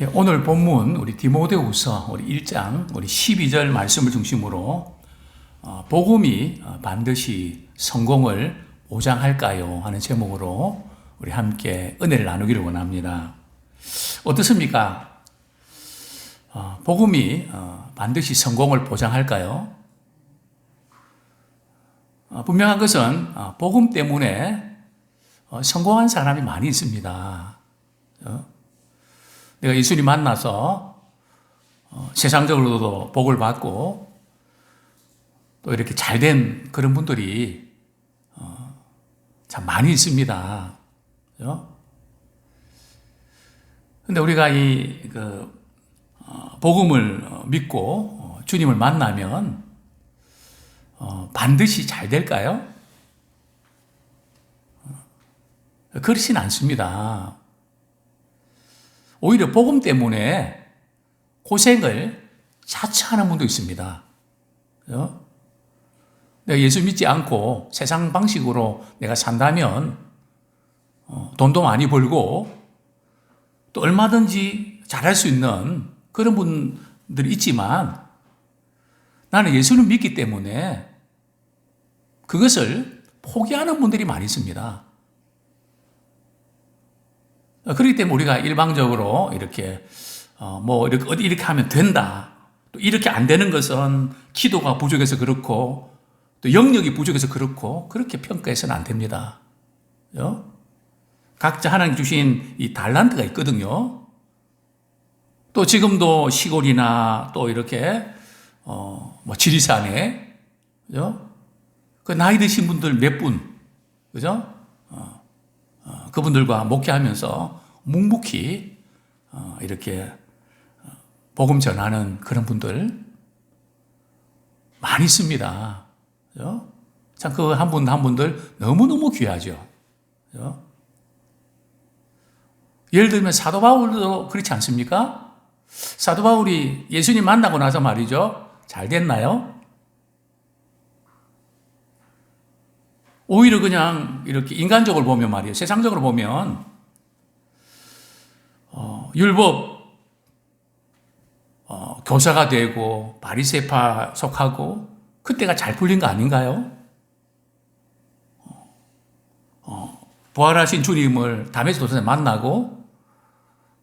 예, 오늘 본문 우리 디모데후서 우리 1장 우리 12절 말씀을 중심으로 복음이 반드시 성공을 보장할까요? 하는 제목으로 우리 함께 은혜를 나누기를 원합니다. 어떻습니까? 복음이 반드시 성공을 보장할까요? 분명한 것은 복음 때문에 성공한 사람이 많이 있습니다. 내가 예수님 만나서 세상적으로도 복을 받고 또 이렇게 잘된 그런 분들이 참 많이 있습니다. 근데 우리가 복음을 믿고 주님을 만나면 반드시 잘 될까요? 그렇진 않습니다. 오히려 복음 때문에 고생을 자처하는 분도 있습니다. 내가 예수 믿지 않고 세상 방식으로 내가 산다면 돈도 많이 벌고 또 얼마든지 잘할 수 있는 그런 분들이 있지만 나는 예수를 믿기 때문에 그것을 포기하는 분들이 많이 있습니다. 그렇기 때문에 우리가 일방적으로 이렇게 이렇게 하면 된다. 또 이렇게 안 되는 것은 기도가 부족해서 그렇고 또 영역이 부족해서 그렇고 그렇게 평가해서는 안 됩니다. 각자 하나님 주신 이 달란트가 있거든요. 또 지금도 시골이나 또 이렇게 지리산에 그 나이 드신 분들 몇 분, 그죠? 그분들과 목회하면서 묵묵히 이렇게 복음 전하는 그런 분들 많이 있습니다. 참 그 한 분 한 분들 너무너무 귀하죠. 예를 들면 사도 바울도 그렇지 않습니까? 사도 바울이 예수님 만나고 나서 말이죠. 잘 됐나요? 오히려 그냥 이렇게 인간적으로 보면 말이에요. 세상적으로 보면 율법 교사가 되고 바리새파 속하고 그때가 잘 풀린 거 아닌가요? 부활하신 주님을 담에서 도전에 만나고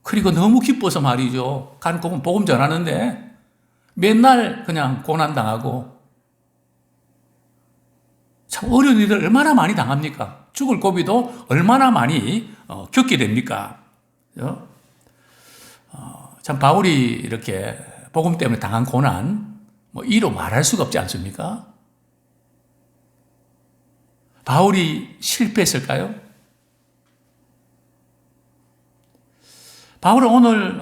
그리고 너무 기뻐서 말이죠. 간 복음 전하는데 맨날 그냥 고난당하고 참 어려운 일을 얼마나 많이 당합니까? 죽을 고비도 얼마나 많이 겪게 됩니까? 참 바울이 이렇게 복음 때문에 당한 고난 이로 말할 수가 없지 않습니까? 바울이 실패했을까요? 바울은 오늘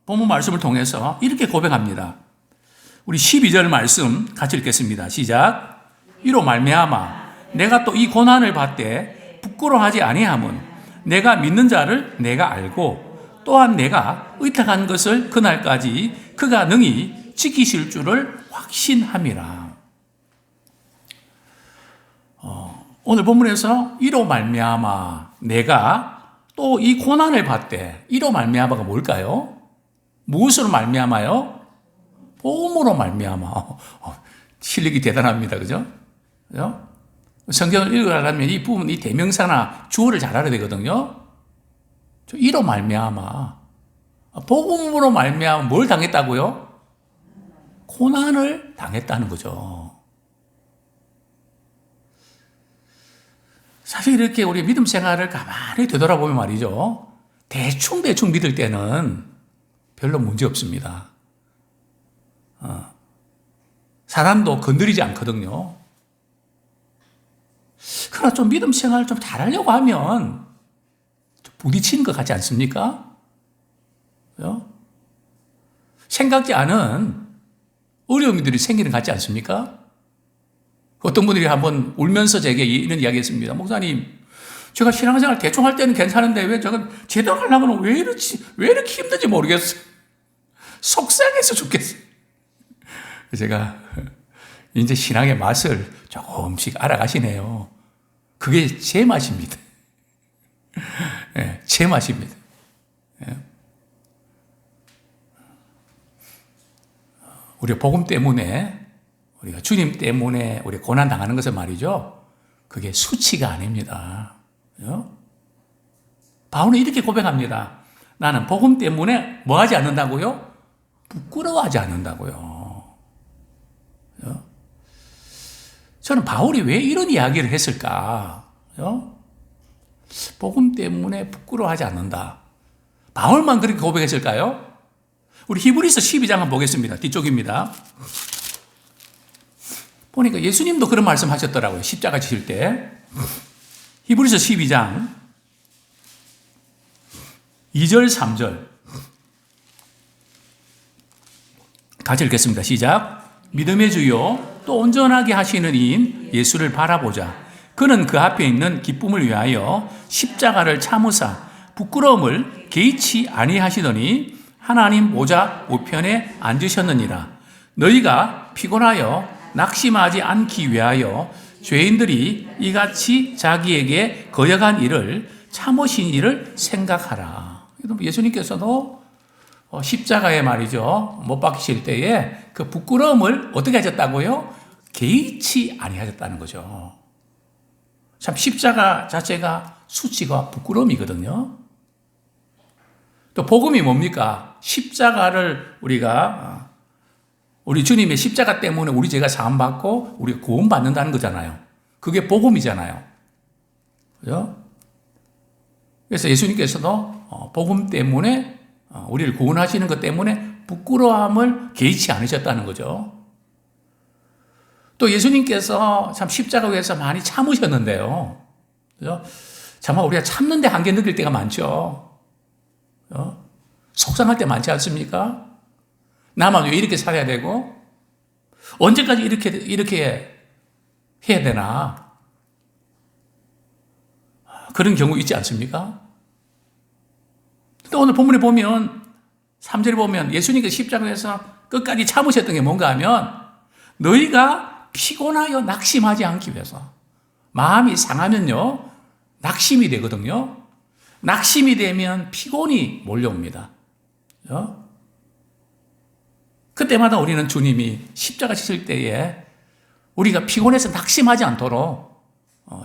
본문 말씀을 통해서 이렇게 고백합니다. 우리 12절 말씀 같이 읽겠습니다. 시작. 이로 말미암아 내가 또 이 고난을 받되 부끄러워하지 아니함은 내가 믿는 자를 내가 알고 또한 내가 의탁한 것을 그날까지 그가 능히 지키실 줄을 확신함이라. 오늘 본문에서 이로 말미암아 내가 또 이 고난을 받되 이로 말미암아가 뭘까요? 무엇으로 말미암아요? 복음으로 말미암아. 실력이 대단합니다. 그죠? 성경을 읽으려면 이 부분, 이 대명사나 주어를 잘 알아야 되거든요. 이로 말미암아. 복음으로 말미암아 뭘 당했다고요? 고난을 당했다는 거죠. 사실 이렇게 우리 믿음 생활을 가만히 되돌아보면 말이죠. 대충 믿을 때는 별로 문제 없습니다. 사람도 건드리지 않거든요. 그러나 좀 믿음 생활을 좀 잘하려고 하면 좀 부딪히는 것 같지 않습니까? 생각지 않은 어려움들이 생기는 것 같지 않습니까? 어떤 분들이 한번 울면서 제게 이런 이야기 했습니다. 목사님, 제가 신앙생활 대충 할 때는 괜찮은데 왜 저건 제대로 하려면 왜 이렇게 힘든지 모르겠어요. 속상해서 죽겠어요. 제가 이제 신앙의 맛을 조금씩 알아가시네요. 그게 제 맛입니다. 제 맛입니다. 우리 복음 때문에, 우리가 주님 때문에 우리 고난 당하는 것은 말이죠. 그게 수치가 아닙니다. 바울은 이렇게 고백합니다. 나는 복음 때문에 뭐 하지 않는다고요? 부끄러워하지 않는다고요. 저는 바울이 왜 이런 이야기를 했을까? 복음 때문에 부끄러워하지 않는다. 바울만 그렇게 고백했을까요? 우리 히브리서 12장 한번 보겠습니다. 뒤쪽입니다. 보니까 예수님도 그런 말씀 하셨더라고요. 십자가 지실 때. 히브리서 12장 2절, 3절. 같이 읽겠습니다. 시작. 믿음의 주요 또 온전하게 하시는 이인 예수를 바라보자. 그는 그 앞에 있는 기쁨을 위하여 십자가를 참으사 부끄러움을 개의치 아니하시더니 하나님 보좌 우편에 앉으셨느니라. 너희가 피곤하여 낙심하지 않기 위하여 죄인들이 이같이 자기에게 거역한 일을 참으신 일을 생각하라. 예수님께서도 십자가에 말이죠. 못 박히실 때에 그 부끄러움을 어떻게 하셨다고요? 개의치 아니하셨다는 거죠. 참 십자가 자체가 수치가 부끄러움이거든요. 또 복음이 뭡니까? 십자가를 우리 주님의 십자가 때문에 우리 죄가 사함받고 우리가 구원받는다는 거잖아요. 그게 복음이잖아요. 그죠? 그래서 예수님께서도 복음 때문에 우리를 구원하시는 것 때문에 부끄러움을 개의치 않으셨다는 거죠. 또 예수님께서 참 십자가 위에서 많이 참으셨는데요. 그죠? 정말 우리가 참는데 한계 느낄 때가 많죠. 속상할 때 많지 않습니까? 나만 왜 이렇게 살아야 되고? 언제까지 이렇게 해야 되나? 그런 경우 있지 않습니까? 또 오늘 본문에 보면 3절에 보면 예수님께서 십자가에서 끝까지 참으셨던 게 뭔가 하면 너희가 피곤하여 낙심하지 않기 위해서. 마음이 상하면요 낙심이 되거든요. 낙심이 되면 피곤이 몰려옵니다. 그때마다 우리는 주님이 십자가 지실 때에 우리가 피곤해서 낙심하지 않도록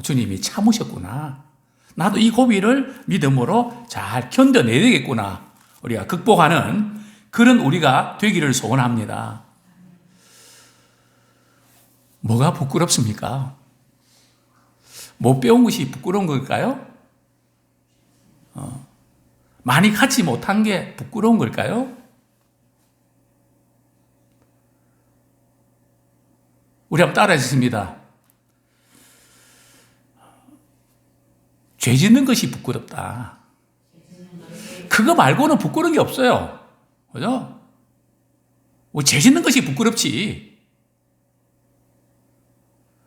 주님이 참으셨구나. 나도 이 고비를 믿음으로 잘 견뎌내야 되겠구나. 우리가 극복하는 그런 우리가 되기를 소원합니다. 뭐가 부끄럽습니까? 못 배운 것이 부끄러운 걸까요? 많이 갖지 못한 게 부끄러운 걸까요? 우리 한번 따라 하겠습니다. 죄 짓는 것이 부끄럽다. 그거 말고는 부끄러운 게 없어요. 그죠? 죄 짓는 것이 부끄럽지.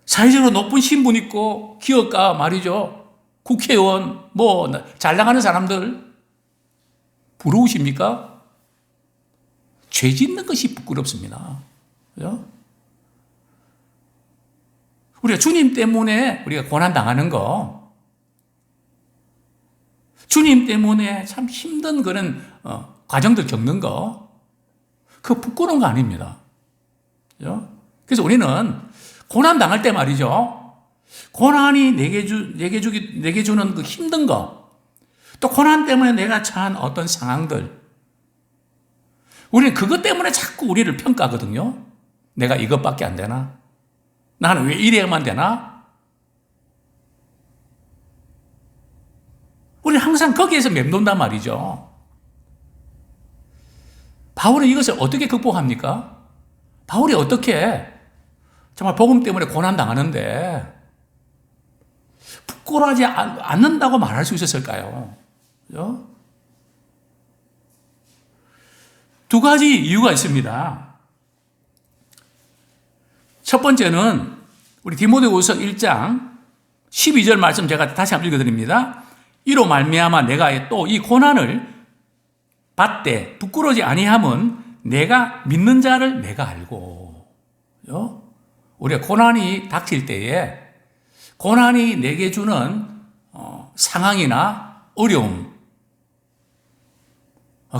사회적으로 높은 신분 있고 기업가 말이죠. 국회의원 잘 나가는 사람들 부러우십니까? 죄 짓는 것이 부끄럽습니다. 그죠? 우리가 주님 때문에 우리가 고난 당하는 거, 주님 때문에 참 힘든 그런 과정들 겪는 거, 그거 부끄러운 거 아닙니다. 그죠? 그래서 우리는 고난 당할 때 말이죠. 고난이 내게 주는 그 힘든 거, 또 고난 때문에 내가 처한 어떤 상황들, 우리는 그것 때문에 자꾸 우리를 평가하거든요. 내가 이것밖에 안 되나? 나는 왜 이래야만 되나? 우리는 항상 거기에서 맴돈단 말이죠. 바울은 이것을 어떻게 극복합니까? 바울이 어떻게 정말 복음 때문에 고난 당하는데 부끄러워하지 않는다고 말할 수 있었을까요? 그죠? 두 가지 이유가 있습니다. 첫 번째는 우리 디모데후서 1장 12절 말씀 제가 다시 한번 읽어드립니다. 이로 말미암아 내가 또 이 고난을 받되 부끄러워지 아니함은 내가 믿는 자를 내가 알고. 우리가 고난이 닥칠 때에 고난이 내게 주는 상황이나 어려움,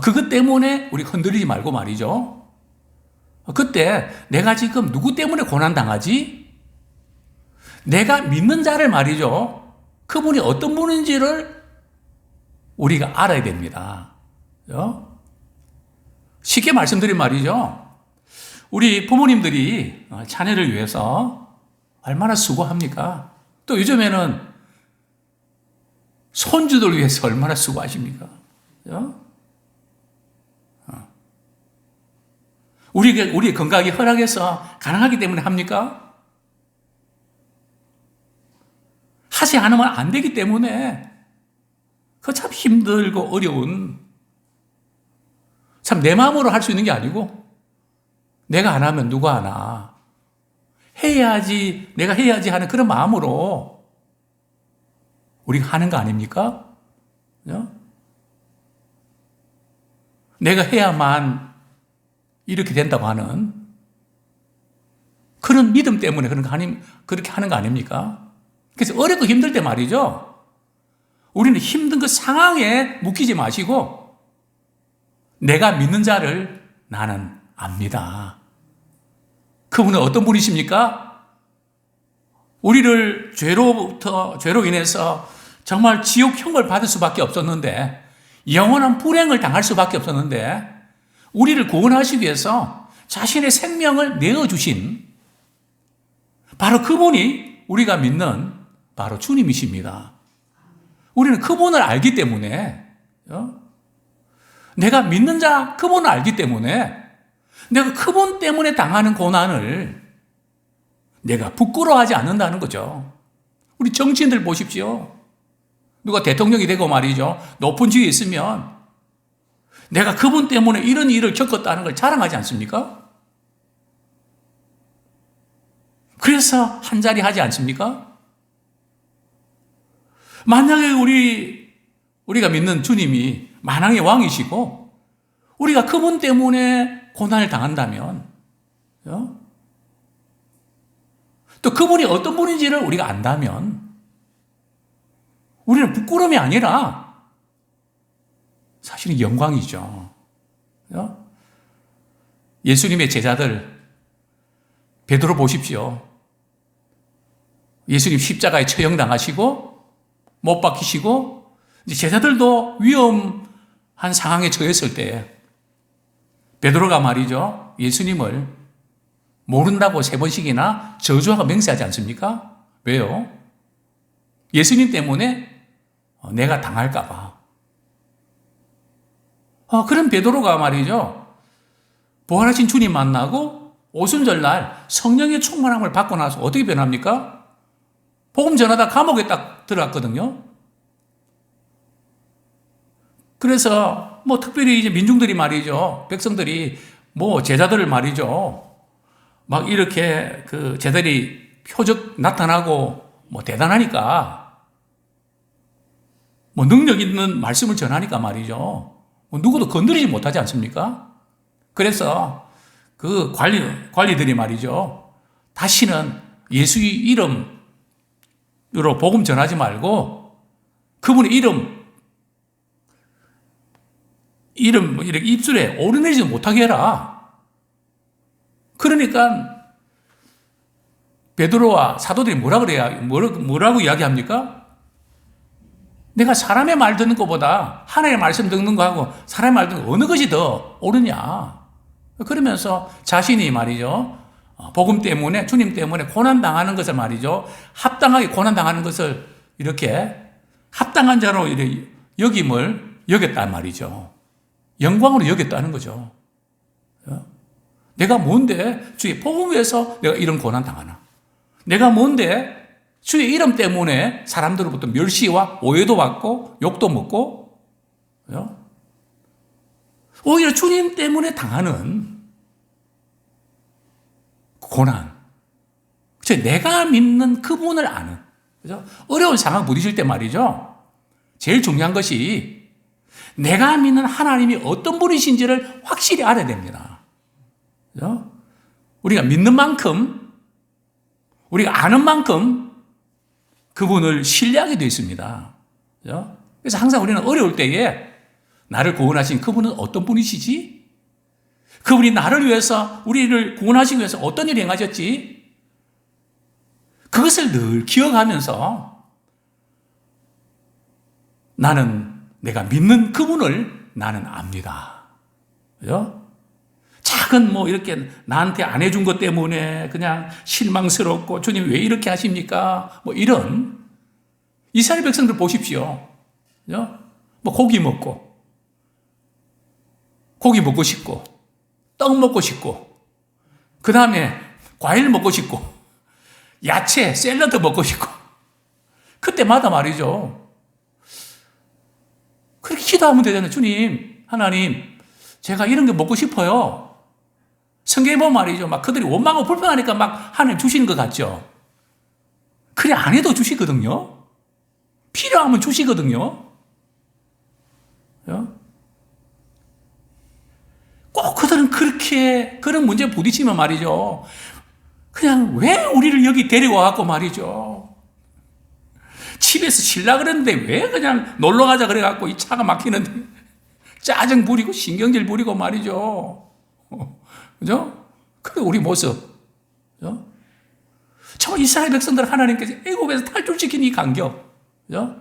그것 때문에 우리 흔들리지 말고 말이죠. 그때 내가 지금 누구 때문에 고난당하지? 내가 믿는 자를 말이죠. 그분이 어떤 분인지를 우리가 알아야 됩니다. 쉽게 말씀드린 말이죠. 우리 부모님들이 자녀를 위해서 얼마나 수고합니까? 또 요즘에는 손주들 위해서 얼마나 수고하십니까? 우리 건강이 허락해서 가능하기 때문에 합니까? 하지 않으면 안 되기 때문에 그 참 힘들고 어려운, 참 내 마음으로 할 수 있는 게 아니고 내가 안 하면 누가 하나, 해야지, 내가 해야지 하는 그런 마음으로 우리가 하는 거 아닙니까? 내가 해야만 이렇게 된다고 하는 그런 믿음 때문에 그렇게 하는 거 아닙니까? 그래서 어렵고 힘들 때 말이죠. 우리는 힘든 그 상황에 묶이지 마시고 내가 믿는 자를 나는 압니다. 그분은 어떤 분이십니까? 우리를 죄로 인해서 정말 지옥형을 받을 수밖에 없었는데, 영원한 불행을 당할 수밖에 없었는데, 우리를 구원하시기 위해서 자신의 생명을 내어주신 바로 그분이 우리가 믿는 바로 주님이십니다. 우리는 그분을 알기 때문에, 내가 믿는 자 그분을 알기 때문에 내가 그분 때문에 당하는 고난을 내가 부끄러워하지 않는다는 거죠. 우리 정치인들 보십시오. 누가 대통령이 되고 말이죠. 높은 지위에 있으면 내가 그분 때문에 이런 일을 겪었다는 걸 자랑하지 않습니까? 그래서 한자리 하지 않습니까? 만약에 우리가 믿는 주님이 만왕의 왕이시고 우리가 그분 때문에 고난을 당한다면, 또 그분이 어떤 분인지를 우리가 안다면 우리는 부끄러움이 아니라 사실은 영광이죠. 예수님의 제자들 베드로 보십시오. 예수님 십자가에 처형당하시고 못 박히시고 제자들도 위험한 상황에 처했을 때 베드로가 말이죠. 예수님을 모른다고 3번씩이나 저주하고 맹세하지 않습니까? 왜요? 예수님 때문에 내가 당할까 봐. 그런 베드로가 말이죠. 부활하신 주님 만나고 오순절날 성령의 충만함을 받고 나서 어떻게 변합니까? 복음 전하다 감옥에 딱 들어갔거든요. 그래서 특별히 이제 민중들이 말이죠. 백성들이 제자들을 말이죠. 막 이렇게 제자들이 표적 나타나고 대단하니까 능력 있는 말씀을 전하니까 말이죠. 누구도 건드리지 못하지 않습니까? 그래서 그 관리들이 말이죠. 다시는 예수의 이름으로 복음 전하지 말고 그분의 이름 이렇게 입술에 오르내리지 못하게 해라. 그러니까 베드로와 사도들이 뭐라고 이야기합니까? 내가 사람의 말 듣는 것보다 하나님의 말씀 듣는 거하고 사람의 말 듣는 거 어느 것이 더 옳으냐. 그러면서 자신이 말이죠. 복음 때문에, 주님 때문에 고난당하는 것을 말이죠. 합당하게 고난당하는 것을 이렇게 합당한 자로 여김을 여겼단 말이죠. 영광으로 여겼다는 거죠. 내가 뭔데 주의 복음 위해서 내가 이런 고난 당하나? 내가 뭔데 주의 이름 때문에 사람들로부터 멸시와 오해도 받고 욕도 먹고 오히려 주님 때문에 당하는 고난. 내가 믿는 그분을 아는. 그죠? 어려운 상황 부딪힐 때 말이죠. 제일 중요한 것이 내가 믿는 하나님이 어떤 분이신지를 확실히 알아야 됩니다. 그죠? 우리가 믿는 만큼, 우리가 아는 만큼 그분을 신뢰하게 되어 있습니다. 그죠? 그래서 항상 우리는 어려울 때에 나를 구원하신 그분은 어떤 분이시지? 그분이 나를 위해서, 우리를 구원하시기 위해서 어떤 일을 행하셨지? 그것을 늘 기억하면서 나는 내가 믿는 그분을 나는 압니다. 그죠? 작은 이렇게 나한테 안 해준 것 때문에 그냥 실망스럽고 주님 왜 이렇게 하십니까? 이런 이스라엘 백성들 보십시오. 그죠? 고기 먹고 싶고 떡 먹고 싶고 그 다음에 과일 먹고 싶고 야채, 샐러드 먹고 싶고 그때마다 말이죠. 그렇게 기도하면 되잖아요. 주님, 하나님, 제가 이런 게 먹고 싶어요. 성경에 보면 말이죠. 막 그들이 원망하고 불평하니까 막 하나님 주시는 것 같죠. 그래 안 해도 주시거든요. 필요하면 주시거든요. 꼭 그들은 그렇게 그런 문제에 부딪히면 말이죠. 그냥 왜 우리를 여기 데려와갖고 말이죠. 집에서 쉬려고 그랬는데 왜 그냥 놀러 가자 그래갖고 이 차가 막히는데 짜증 부리고 신경질 부리고 말이죠. 그죠? 그게 우리 모습. 그죠? 저 이스라엘 백성들 하나님께서 애굽에서 탈출시킨 이 간격. 그죠?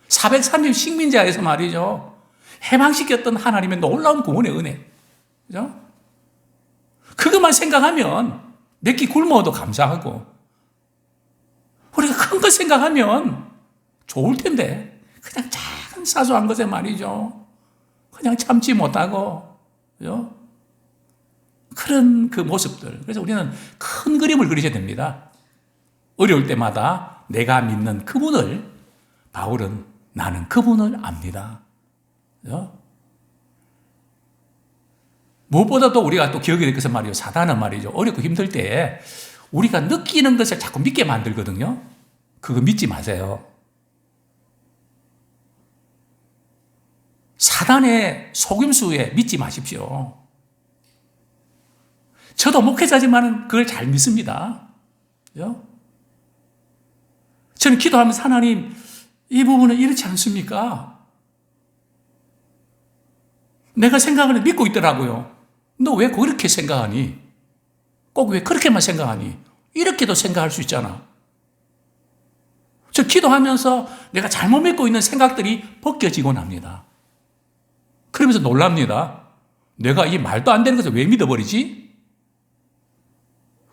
430 식민자에서 말이죠. 해방시켰던 하나님의 놀라운 구원의 은혜. 그죠? 그것만 생각하면 몇 끼 굶어도 감사하고 우리가 큰 것 생각하면 좋을 텐데 그냥 작은 사소한 것에 말이죠. 그냥 참지 못하고 그죠? 그런 그 모습들. 그래서 우리는 큰 그림을 그리셔야 됩니다. 어려울 때마다 내가 믿는 그분을 바울은 나는 그분을 압니다. 그죠? 무엇보다도 우리가 또 기억해야 될 것은 말이죠. 사단은 말이죠. 어렵고 힘들 때 우리가 느끼는 것을 자꾸 믿게 만들거든요. 그거 믿지 마세요. 사단의 속임수에 믿지 마십시오. 저도 목회자지만 그걸 잘 믿습니다. 그죠? 저는 기도하면서 하나님, 이 부분은 이렇지 않습니까? 내가 생각을 믿고 있더라고요. 너 왜 그렇게 생각하니? 꼭 왜 그렇게만 생각하니? 이렇게도 생각할 수 있잖아. 저 기도하면서 내가 잘못 믿고 있는 생각들이 벗겨지곤 합니다. 그러면서 놀랍니다. 내가 이 말도 안 되는 것을 왜 믿어버리지?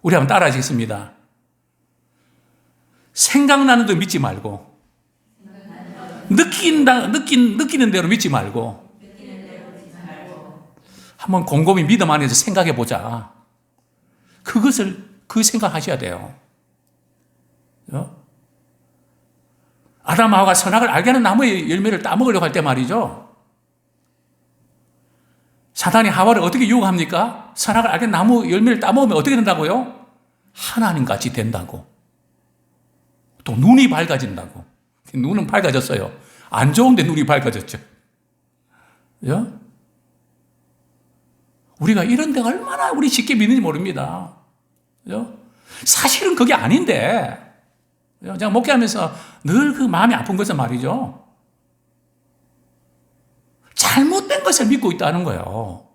우리 한번 따라 하시겠습니다. 생각나는 대로 믿지 말고, 느끼는 대로 믿지 말고, 한번 곰곰이 믿음 안에서 생각해 보자. 그 생각하셔야 돼요. 아담하와가 선악을 알게 하는 나무의 열매를 따먹으려고 할 때 말이죠. 사단이 하와를 어떻게 유혹합니까? 선악을 알게 하는 나무 열매를 따먹으면 어떻게 된다고요? 하나님같이 된다고. 또 눈이 밝아진다고. 눈은 밝아졌어요. 안 좋은데 눈이 밝아졌죠. 그죠? 우리가 이런 데 얼마나 우리 쉽게 믿는지 모릅니다. 그죠? 사실은 그게 아닌데, 제가 목회하면서 늘 그 마음이 아픈 것은 말이죠. 잘못된 것을 믿고 있다는 거예요.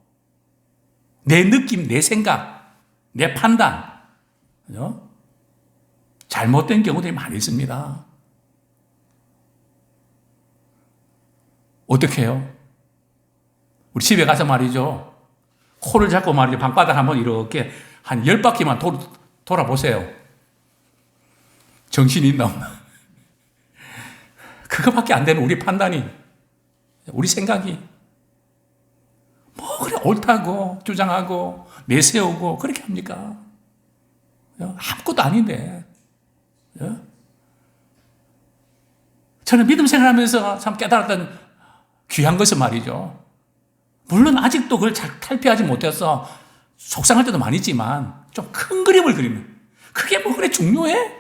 내 느낌, 내 생각, 내 판단. 그죠? 잘못된 경우들이 많이 있습니다. 어떻게 해요? 우리 집에 가서 말이죠. 코를 잡고 말이죠. 방바닥 한번 이렇게 한 10바퀴만 돌아보세요. 정신이 있나 없나. 그거밖에 안 되는 우리 판단이, 우리 생각이. 그래, 옳다고, 주장하고, 내세우고, 그렇게 합니까? 아무것도 아닌데. 저는 믿음 생활하면서 참 깨달았던 귀한 것은 말이죠. 물론 아직도 그걸 잘 탈피하지 못해서 속상할 때도 많이 있지만 좀 큰 그림을 그리면 그게 뭐 그래 중요해?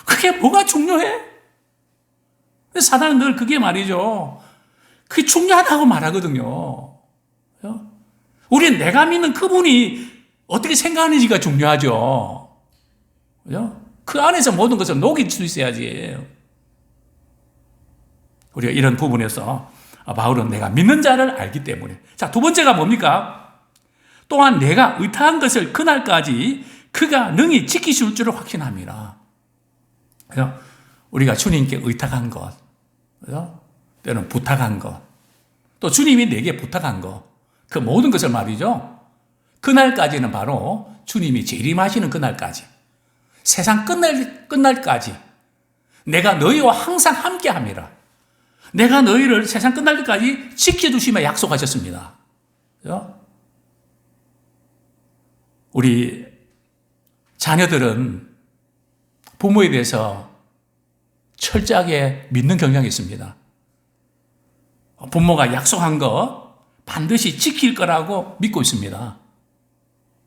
그게 뭐가 중요해? 사단은 늘 그게 말이죠. 그게 중요하다고 말하거든요. 우리는 내가 믿는 그분이 어떻게 생각하는지가 중요하죠. 그 안에서 모든 것을 녹일 수 있어야지. 우리가 이런 부분에서 바울은 내가 믿는 자를 알기 때문에. 자, 두 번째가 뭡니까? 또한 내가 의탁한 것을 그날까지 그가 능히 지키실 줄을 확신합니다. 그래서 우리가 주님께 의탁한 것, 그래서 때는 부탁한 것, 또 주님이 내게 부탁한 것, 그 모든 것을 말이죠. 그날까지는 바로 주님이 재림하시는 그날까지, 세상 끝날까지 내가 너희와 항상 함께함이라. 내가 너희를 세상 끝날 때까지 지켜주시며 약속하셨습니다. 그렇죠? 우리 자녀들은 부모에 대해서 철저하게 믿는 경향이 있습니다. 부모가 약속한 거 반드시 지킬 거라고 믿고 있습니다.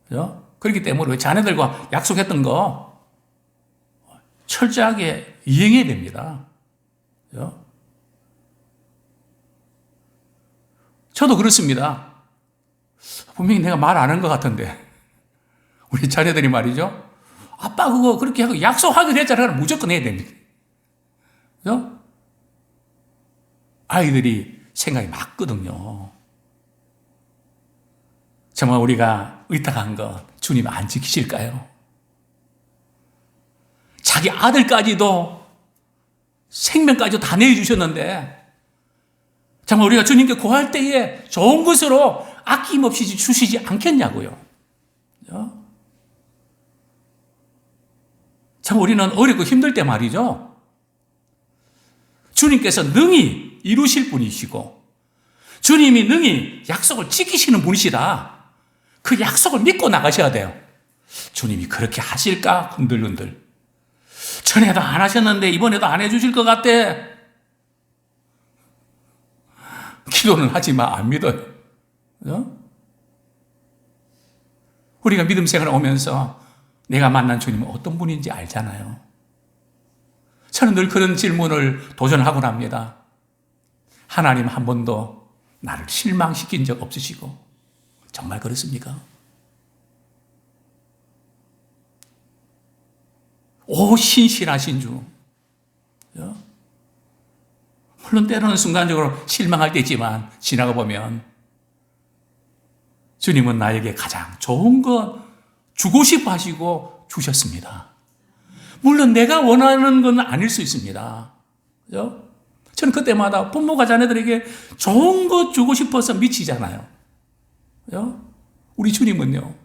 그렇죠? 그렇기 때문에 자녀들과 약속했던 거 철저하게 이행해야 됩니다. 그렇죠? 저도 그렇습니다. 분명히 내가 말 안 한 것 같은데 우리 자녀들이 말이죠. 아빠 그거 그렇게 하고 약속하기로 했잖아. 무조건 해야 됩니다. 그죠? 아이들이 생각이 맞거든요. 정말 우리가 의탁한 거 주님 안 지키실까요? 자기 아들까지도 생명까지도 다 내어주셨는데 정말 우리가 주님께 구할 때에 좋은 것으로 아낌없이 주시지 않겠냐고요. 그죠? 참 우리는 어렵고 힘들 때 말이죠. 주님께서 능히 이루실 분이시고 주님이 능히 약속을 지키시는 분이시다. 그 약속을 믿고 나가셔야 돼요. 주님이 그렇게 하실까? 흔들흔들. 전에도 안 하셨는데 이번에도 안 해주실 것 같대. 기도는 하지만 안 믿어요. 그죠? 우리가 믿음 생활을 오면서 내가 만난 주님은 어떤 분인지 알잖아요. 저는 늘 그런 질문을 도전하곤 합니다. 하나님 한 번도 나를 실망시킨 적 없으시고 정말 그렇습니까? 오 신실하신 주. 물론 때로는 순간적으로 실망할 때 있지만 지나가 보면 주님은 나에게 가장 좋은 것 주고 싶어 하시고 주셨습니다. 물론 내가 원하는 건 아닐 수 있습니다. 그죠? 저는 그때마다 부모가 자녀들에게 좋은 것 주고 싶어서 미치잖아요. 그죠? 우리 주님은요.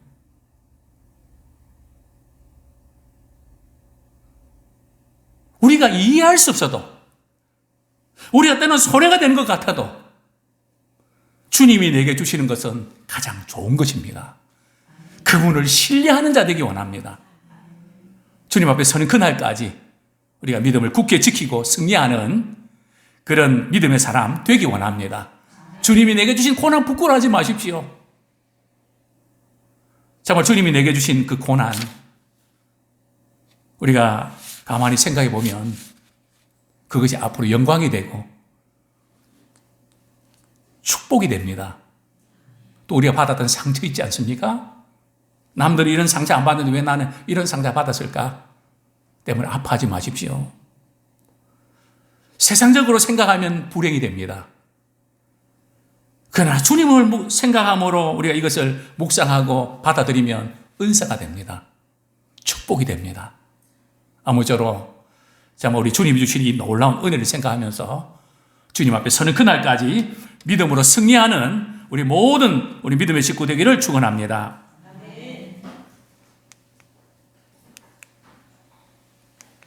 우리가 이해할 수 없어도 우리가 때는 손해가 되는 것 같아도 주님이 내게 주시는 것은 가장 좋은 것입니다. 그분을 신뢰하는 자 되기 원합니다. 주님 앞에 서는 그날까지 우리가 믿음을 굳게 지키고 승리하는 그런 믿음의 사람 되기 원합니다. 주님이 내게 주신 고난 부끄러워하지 마십시오. 정말 주님이 내게 주신 그 고난 우리가 가만히 생각해 보면 그것이 앞으로 영광이 되고 축복이 됩니다. 또 우리가 받았던 상처 있지 않습니까? 남들이 이런 상처 안 받는데 왜 나는 이런 상처 받았을까? 때문에 아파하지 마십시오. 세상적으로 생각하면 불행이 됩니다. 그러나 주님을 생각함으로 우리가 이것을 묵상하고 받아들이면 은사가 됩니다. 축복이 됩니다. 아무쪼록 정말 우리 주님이 주신 이 놀라운 은혜를 생각하면서 주님 앞에 서는 그날까지 믿음으로 승리하는 우리 모든 우리 믿음의 식구 되기를 축원합니다.